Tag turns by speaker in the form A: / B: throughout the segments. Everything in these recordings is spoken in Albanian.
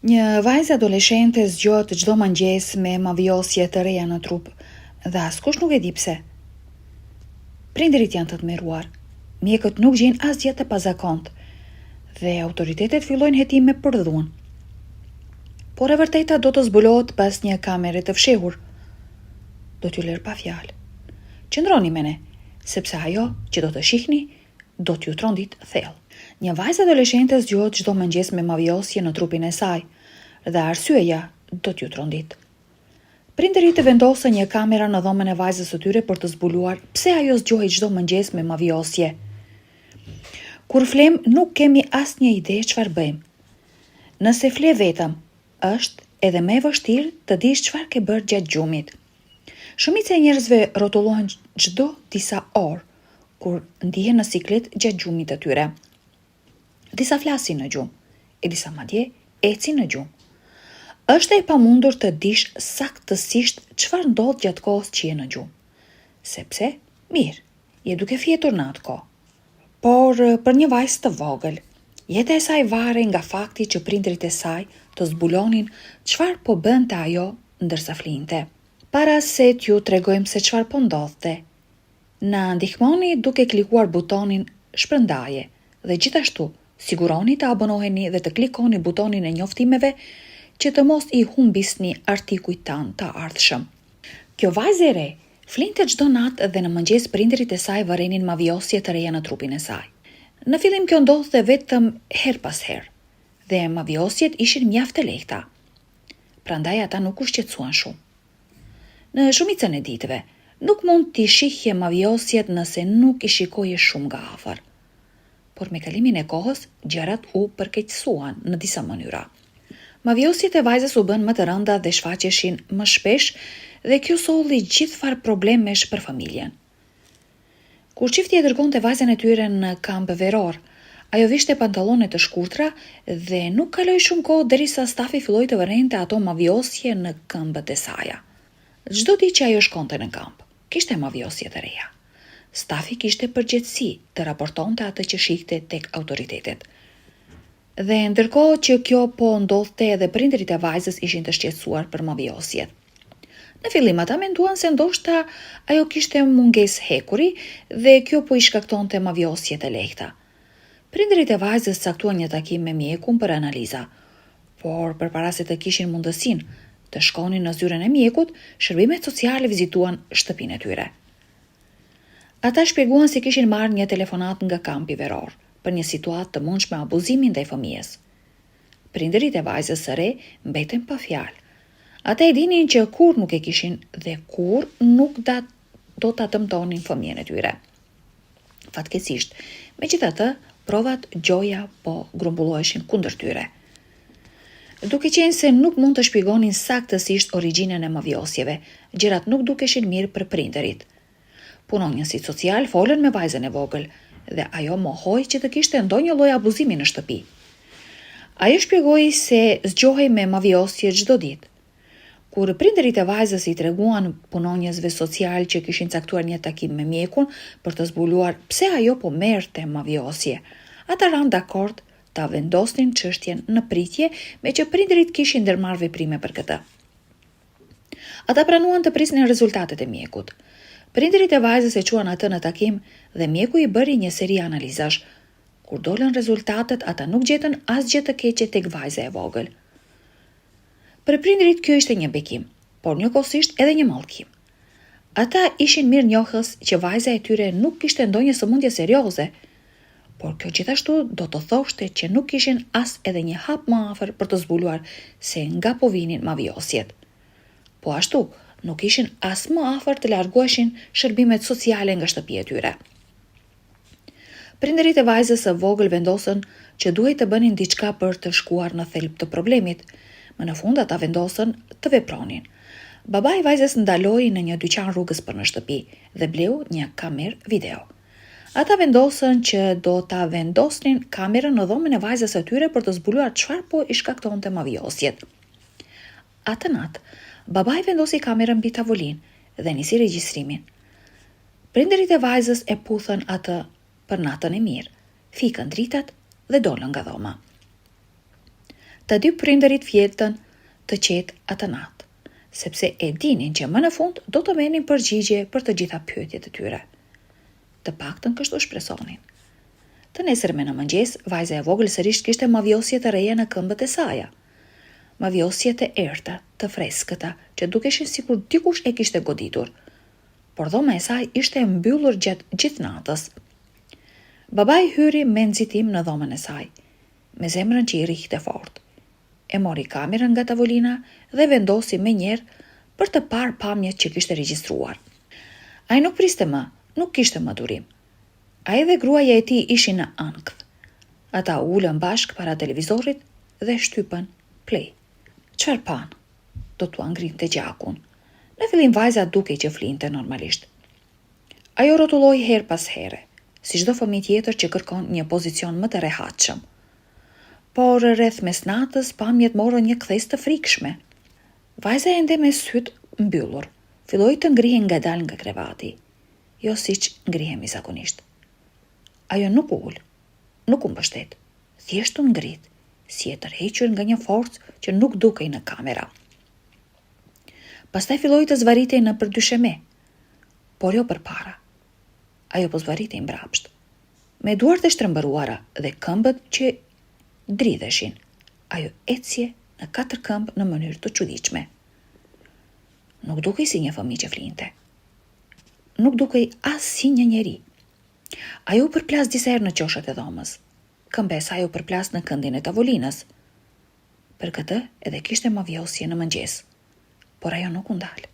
A: Një vajzë adoleshente zgjohet çdo mëngjes me mavjosje të reja në trup dhe askush nuk e di pse. Prindërit janë të tmerruar, mjekët nuk gjejnë asgjë të pazakontë dhe autoritetet fillojnë hetime për dhunë. Por e vërteta do të zbulohet pas një kamere të fshehur. Do t'ju lër pa fjalë. Qëndroni me ne, sepse ajo që do të shihni do t'ju trondit thellë. Një vajzë adoleshente zgjohet çdo mëngjes me mavjosje në trupin e saj dhe arsyeja do t'ju trondit. Prindërit vendosën një kamerë në dhomën e vajzës së tyre për të zbuluar pse ajo zgjohej çdo mëngjes me mavjosje. Kur flem, nuk kemi asnjë ide çfarë bëjmë. Nëse fle vetëm, është edhe më e vështirë të dish çfarë ke bërë gjatë gjumit. Shumica e njerëzve rrotullohen çdo disa orë kur ndihen në siklet gjatë gjumit të tyre. Disa flasin në gjumë, e disa madje ecin në gjumë. Është e pamundur të dish saktësisht çfarë ndodh gjatë kohës që je në gjumë. Sepse, mirë, je duke fjetur në atë kohë. Por për një vajzë të vogël, jeta e saj varej nga fakti që prindërit e saj të zbulonin çfarë po bënte ajo ndërsa flinte. Para se t'ju tregojmë se çfarë po ndodhte, na ndihmoni duke klikuar butonin shpërndaje dhe gjithashtu siguroni të abonoheni dhe të klikoni butonin e njoftimeve që të mos i humbisni artikujt tanë të ardhshëm. Kjo vajzë e re flinte çdo natë dhe në mëngjes prindërit e saj vërenin mavjosje të reja në trupin e saj. Në fillim kjo ndodhte vetëm her pas her dhe mavjosjet ishin mjaft të lehta. Prandaj ata nuk u shqetësuan shumë. Në shumicën e ditëve nuk mund t'i shihje mavjosjet nëse nuk i shikoje shumë nga afër. Por me kalimin e kohës, gjërat u përkeqësuan në disa mënyra. Mavjosjet e vajzës u bën më të rënda dhe shfaqeshin më shpesh dhe kjo solli gjithfar problemesh për familjen. Kur çifti e dërgonte vajzën e tyre në kamp veror, ajo vishte pantallone të shkurtra dhe nuk kaloi shumë kohë derisa stafi filloi të vërente ato mavjosje në këmbët e saj. Çdo ditë që ajo shkonte në kamp, kishte mavjosje të reja. Stafi kishte përgjegjësi të raportonte atë që shihte tek autoritetet. Dhe ndërkohë që kjo po ndodhte, edhe prindërit e vajzës ishin të shqetësuar për mavjosjet. Në fillim ata menduan se ndoshta ajo kishte mungesë hekuri dhe kjo po i shkaktonte mavjosje të lehta. Prindërit e vajzës caktuan një takim me mjekun për analiza, por përpara se të kishin mundësinë të shkonin në zyrën e mjekut, shërbimet sociale vizituan shtëpinë e tyre. Ata shpjeguan se kishin marrë një telefonat nga kampi veror për një situatë të mundshme abuzimi ndaj fëmijës. Prindërit e vajzës së re mbeten pa fjalë. Ata e dinin që kur nuk e kishin dhe kur nuk do ta dëmtonin fëmijën e tyre. Fatkeqësisht, megjithatë, provat gjoja po grumbulloheshin kundër tyre. Duke qenë se nuk mund të shpjegonin saktësisht origjinën e mavjosjeve, gjërat nuk dukeshin mirë për prindërit. Punonjësit social folën me vajzën e vogël dhe ajo mohoi që të kishte ndonjë lloj abuzimi në shtëpi. Ajo shpjegoi se zgjohej me mavjosje çdo ditë. Kur prindërit e vajzës i treguan punonjësve social që kishin caktuar një takim me mjekun për të zbuluar pse ajo po merrte mavjosje, ata ranë dakord ta vendosnin çështjen në pritje, me që prindërit kishin ndërmarrë veprime për këtë. Ata pranuan të prisnin rezultatet e mjekut. Prindërit e vajzës e quan atë në takim dhe mjeku i bëri një seri analizash. Kur dolën rezultatet, ata nuk gjetën asgjë të keqe tek vajza e vogël. Për prindërit kjo ishte një bekim, por njëkohësisht edhe një mallkim. Ata ishin mirënjohës që vajza e tyre nuk kishte ndonjë sëmundje serioze, por kjo gjithashtu do të thoshte që nuk kishin as edhe një hap më afër për të zbuluar se nga po vinin mavjosjet. Po ashtu, nuk ishin as më afër të largoheshin shërbimet sociale nga shtëpia e tyre. Prindërit e vajzës së vogël vendosën që duhej të bënin diçka për të shkuar në thelb të problemit. Më në fund ata vendosën të vepronin. Babai i vajzës ndaloi në një dyqan rrugës për në shtëpi dhe bleu një kamerë video. Ata vendosën që do ta vendosnin kamerën në dhomën e vajzës së tyre për të zbuluar çfarë po i shkaktonte mavjosjet. Atë natë, babai vendosi kamerën mbi tavolinë dhe nisi regjistrimin. Prindërit e vajzës e puthën atë për natën e mirë, fikën dritat dhe dolën nga dhoma. të dy prindërit fjetën të qetë atë natë, sepse e dinin që më në fund do të merrnin përgjigje për të gjitha pyetjet e tyre. Të paktën kështu shpresonin. Të nesërmen në mëngjes, vajza e vogël sërish kishte mavjosje të reja në këmbët e saja. Mavjosje të errta, të freskëta, që dukeshin sikur dikush e kishte goditur. Por dhoma e saj ishte e mbyllur gjatë gjithë natës. Babai hyri me nxitim në dhomën e saj, me zemrën që i rrihte fort. E mori kamerën nga tavolina dhe vendosi me njerë për të parë pamjet që kishte regjistruar. Ai nuk priste më, nuk kishte më durim. Ai dhe gruaja e tij ishin në ankth. Ata ulën bashk para televizorit dhe shtypën play. Çfarë pan? Do t'u ngrinte gjakun. Në fillim vajza dukej që flinte normalisht. Ajo rrotulloi her pas here, si çdo fëmijë tjetër që kërkon një pozicion më të rehatshëm. Por rreth mesnatës pamjet morën një kthes të frikshme. Vajza ende me syt mbyllur, filloi të ngrihej ngadalë nga krevati, jo siç ngrihemi zakonisht. Ajo nuk ul, nuk u mbështet, thjesht u ngrit, si e tërhequr nga një forcë që nuk dukej në kamera. Pastaj filloi të zvaritej në përdysheme, por jo përpara. Ajo po zvaritej mbrapsht, me duart e shtrembëruara dhe këmbët që dridheshin. Ajo ecje në katër këmbë në mënyrë të çuditshme. Nuk dukej si një fëmijë që flinte. Nuk dukej as si një njeri. Ajo u përplas disa herë në qoshet e dhomës. Këmbë e saj u përplas në këndin e tavolinës. Për këtë edhe kishte mavjosje në mëngjes, por ajo nuk u ndal.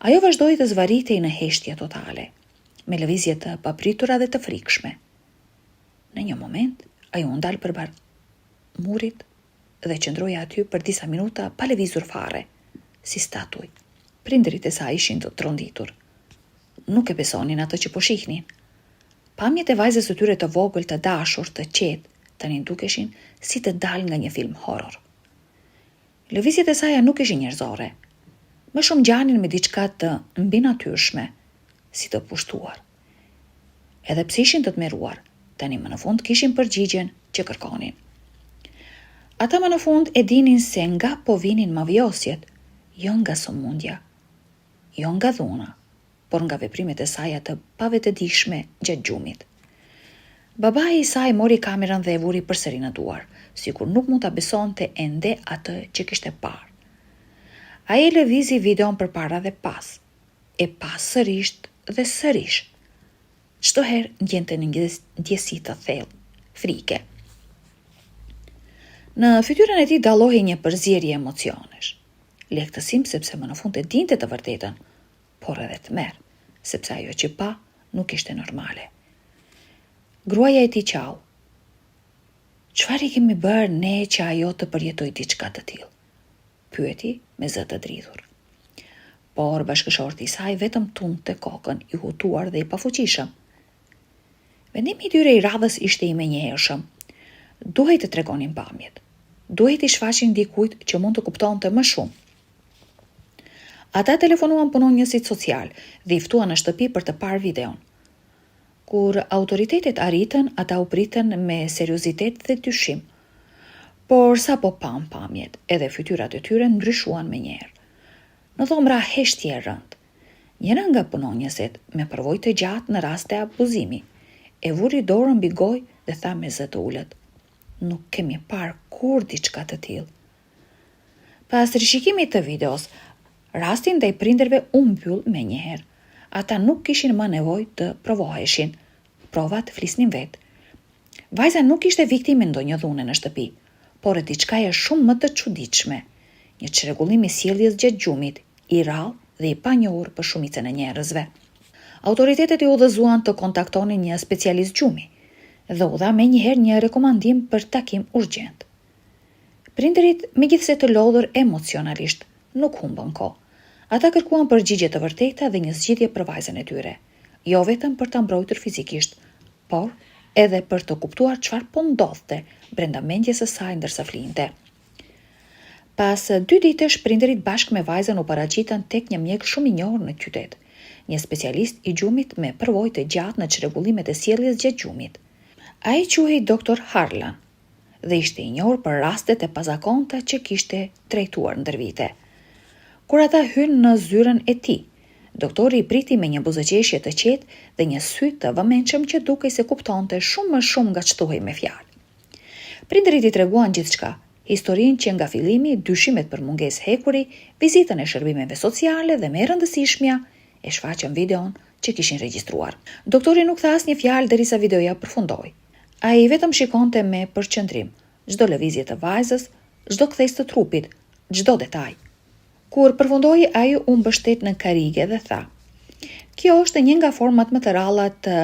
A: Ajo vazhdoi të zvaritej në heshtje totale, me lëvizje të papritura dhe të frikshme. Në një moment, ajo u ndal përbar murit dhe qëndroi aty për disa minuta pa lëvizur fare, si statuj. Prindërit e saj ishin të tronditur. Nuk e besonin atë që po shihnin. Pamjet e vajzës së tyre të vogël, të dashur, të qetë, tani dukeshin si të dalë nga një film horror. Lëvizjet e saj nuk ishin njerëzore, më shumë ngjanin me diçka të mbinatyrshme, si të pushtuar. Edhe pse ishin të tmerruar, tani më në fund kishin përgjigjen që kërkonin. Ata më në fund e dinin se nga po vinin mavjosjet, jo nga sëmundja, jo nga dhuna, por nga veprimet e saj të pavetëdijshme gjatë gjumit. Babai i saj mori kamerën dhe e vuri përsëri në duar, sikur nuk mund ta besonte ende atë që kishte parë. Ai lëvizi videon përpara dhe pas, e pas sërish dhe sërish. Çdo herë ndjente një ndjesi të thellë, frike. Në fytyrën e tij dallohej një përzierje emocionesh. Lehtësim sepse më në fund e dinte të vërtetën, por edhe tmerr, sepse ajo që pa nuk ishte normale. Gruaja e tij qau. Çfarë i kemi bërë ne që ajo të përjetoj diçka të tillë? Pyeti me zë të dridhur. Por bashkëshorti i saj vetëm tunte kokën, i hutuar dhe i pafuqishëm. Vendimi i tyre i radhës ishte i menjëhershëm. Duhej të tregonin pamjet. Duhej t'i shfaqin dikujt që mund të kuptonte më shumë. Ata telefonuan punonjësit social dhe i ftuan në shtëpi për të parë videon. Kur autoritetet arritën, ata u pritën me seriozitet dhe dyshim. Por sa po pamjet, edhe fytyrat e tyre ndryshuan menjëherë. Në dhomra heshtje e rënd. Njëra nga punonjësit, me përvojë të gjatë në rast të abuzimi, e vuri dorën mbi gojë dhe tha me zë të ulët: "Nuk kemi parë kur diçka të tillë." Pas rishikimit të videos, rastin ndaj prindërve u mbyll menjëherë. Ata nuk kishin më nevojë të provoheshin. Provat flisnin vetë. Vajza nuk ishte viktime ndonjë dhune në shtëpi, por e diçkaje shumë më të çuditshme. Një çrregullim i sjelljes gjatë gjumit, i rrallë dhe i panjohur për shumicën e njerëzve. Autoritetet i udhëzuan të kontaktonin një specialist gjumi dhe u dha menjëherë një rekomandim për takim urgjent. Prindërit, megjithse të lodhur emocionalisht, nuk humbën kohë. Ata kërkuan përgjigje të vërteta dhe një zgjidhje për vajzën e tyre, jo vetëm për ta mbrojtur fizikisht, por edhe për të kuptuar çfarë po ndodhte brenda mendjes së saj ndërsa flinte. Pas 2 ditësh, prindërit bashkë me vajzën u paraqitën tek një mjek shumë i njohur në qytet, një specialist i gjumit me përvojë të gjatë në çrregullimet e sjelljes gjatë gjumit. Ai quhej Dr. Harlan dhe ishte i njohur për rastet e pazakonta që kishte trajtuar ndër vite. Kur ata hynë në zyrën e tij, doktori i priti me një buzëqeshje të qetë dhe një sy të vëmendshëm që dukej se kuptonte shumë më shumë nga ç'thuhej me fjalë. Prindërit i treguan gjithçka, historinë që nga fillimi, dyshimet për mungesë hekuri, vizitën e shërbimeve sociale dhe më e rëndësishmja, e shfaqën videon që kishin regjistruar. Doktori nuk tha asnjë fjalë derisa videoja përfundoi. Ai vetëm shikonte me përqendrim çdo lëvizje të vajzës, çdo kthesë të trupit, çdo detaj. Kur përfundoi, ai u mbështet në karige dhe tha: "Kjo është një nga format më të ralla të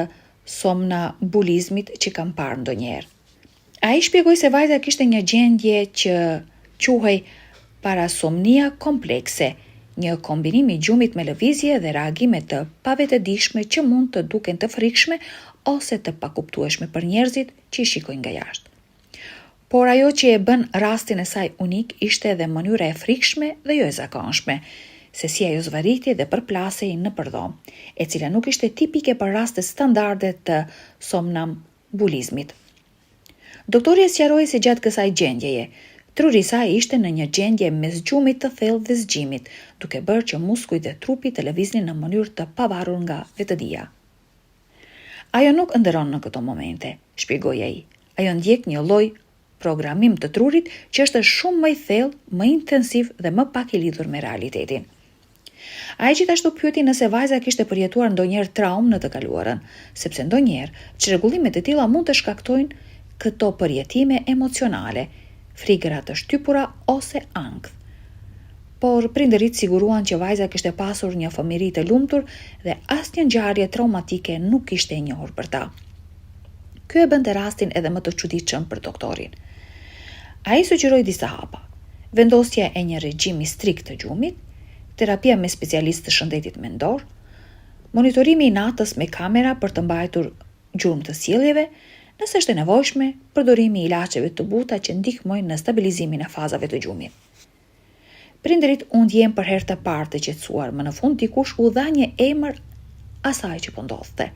A: somnambulizmit që kam parë ndonjëherë." Ai shpjegoi se vajza kishte një gjendje që quhej parasomnia komplekse, një kombinim i gjumit me lëvizje dhe reagime të pavetëdijshme që mund të duken të frikshme ose të pakuptueshme për njerëzit që i shikojnë nga jashtë. Por ajo që e bën rastin e saj unik ishte edhe mënyra e frikshme dhe jo e zakonshme, se si ajo zvarritej dhe përplasej në përdhom, e cila nuk ishte tipike për raste standarde të somnambulizmit. Doktori e sqaroi se gjatë kësaj gjendjeje, truri i saj ishte në një gjendje mes gjumit të thellë dhe zgjimit, duke bërë që muskujt dhe trupi të lëviznin në mënyrë të pavarur nga vetëdia. Ajo nuk ëndërron në këto momente, shpjegoi ai. Ajo ndjek një lloj programim të trurit që është shumë më i thellë, më intensiv dhe më pak i lidhur me realitetin. Ai gjithashtu pyeti nëse vajza kishte përjetuar ndonjëherë traumë në të kaluarën, sepse ndonjëherë çrregullime të tilla mund të shkaktojnë këto përjetime emocionale, frigëra të shtypura ose ankth. Por prindërit siguruan që vajza kishte pasur një fëmijëri të lumtur dhe asnjë ngjarje traumatike nuk kishte e njohur për ta. Ky e bënte rastin edhe më të çuditshëm për doktorin. Ai sugjeroi disa hapa: vendosja e një regjimi strikt të gjumit, terapia me specialist të shëndetit mendor, monitorimi i natës me kamera për të mbajtur gjurmë të sjelljeve, nëse është e nevojshme, përdorimi i ilaçeve të buta që ndihmojnë në stabilizimin e fazave të gjumit. Prindërit u ndjen për herë të parë të qetësuar, më në fund dikush u dha një emër asaj që po ndodhte.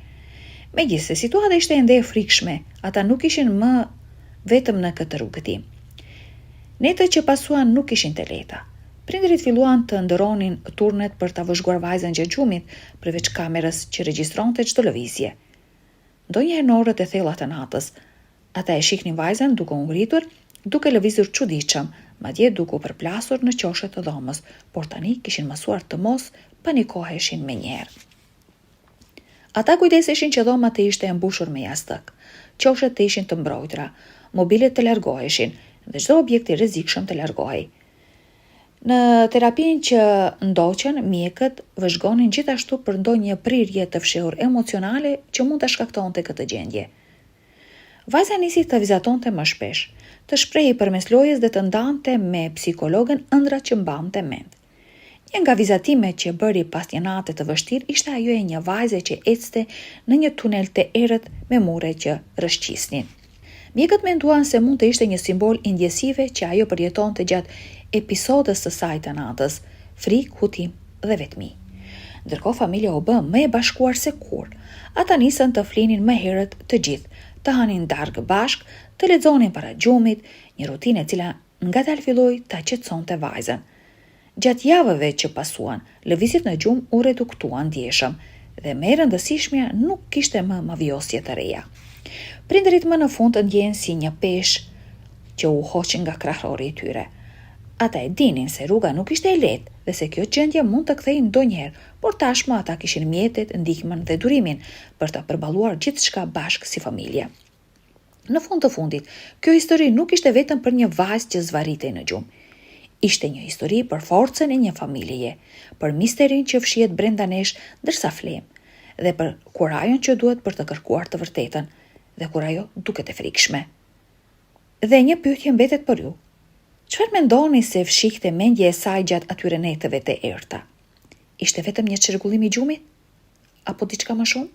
A: Megjithse situata ishte ende e frikshme, ata nuk ishin më vetëm në këtë rrugëtim. Netët që pasuan nuk ishin të lehta. Prindërit filluan të ndëronin turnet për ta vëzhguar vajzën gjatë gjumit, përveç kamerës që regjistronte çdo lëvizje. Ndonjëherë në orët e thella të natës, ata e shihnin vajzën duke u ngritur, duke lëvizur çuditshëm, madje duke u përplasur në qoshet të dhomës, por tani kishin mësuar të mos panikoheshin menjëherë. Ata kujdeseshin që dhoma të ishte e mbushur me jastëk, qoshet të ishin të mbrojtura, mobilet të largoheshin dhe çdo objekt i rrezikshëm të largohej. Në terapinë që ndoqën, mjekët vëzhgonin gjithashtu për ndonjë prirje të fshehur emocionale që mund të shkaktonte këtë gjendje. Vajza nisi të vizatonte më shpesh, të shprehej përmes lojës dhe të ndante me psikologën ëndrat që mbante mend. Një nga vizatimet që bëri pas një nate të vështirë ishte ajo e një vajze që ecte në një tunel të errët me mure që rrëshqisnin. Mjekët menduan se mund të ishte një simbol i ndjesive që ajo përjetonte gjatë episodës së saj të natës, frikë, hutim dhe vetmi. Ndërkohë familja u bë më e bashkuar se kur. Ata nisën të flinin më herët të gjithë, të hanin darkë bashk, të lexonin para gjumit, një rutinë e cila ngadalë filloi ta qetësonte vajzën. Gjatë javëve që pasuan, lëvizjet në gjumë u reduktuan ndjeshëm dhe më e rëndësishmja nuk kishte më mavjosje të reja. Prindërit më në fund ndjenë si një peshë që u hoqin nga krahori i tyre. Ata e dinin se rruga nuk ishte e lehtë dhe se kjo gjendje mund të kthejë ndonjëherë, por tashmë ata kishin mjetet, ndihmën dhe durimin për të përballuar gjithçka bashkë si familje. Në fund të fundit, kjo histori nuk ishte vetëm për një vajzë që zvarritej në gjumë. Ishte një histori për forcën e një familjeje, për misterin që fshihet brenda nesh ndërsa flem, dhe për kurajon që duhet për të kërkuar të vërtetën, dhe kur ajo duket e frikshme. Dhe një pyetje mbetet për ju. Çfarë mendoni se fshihte mendja e saj gjatë atyre netëve të errta? Ishte vetëm një çrregullim i gjumit? Apo diçka më shumë?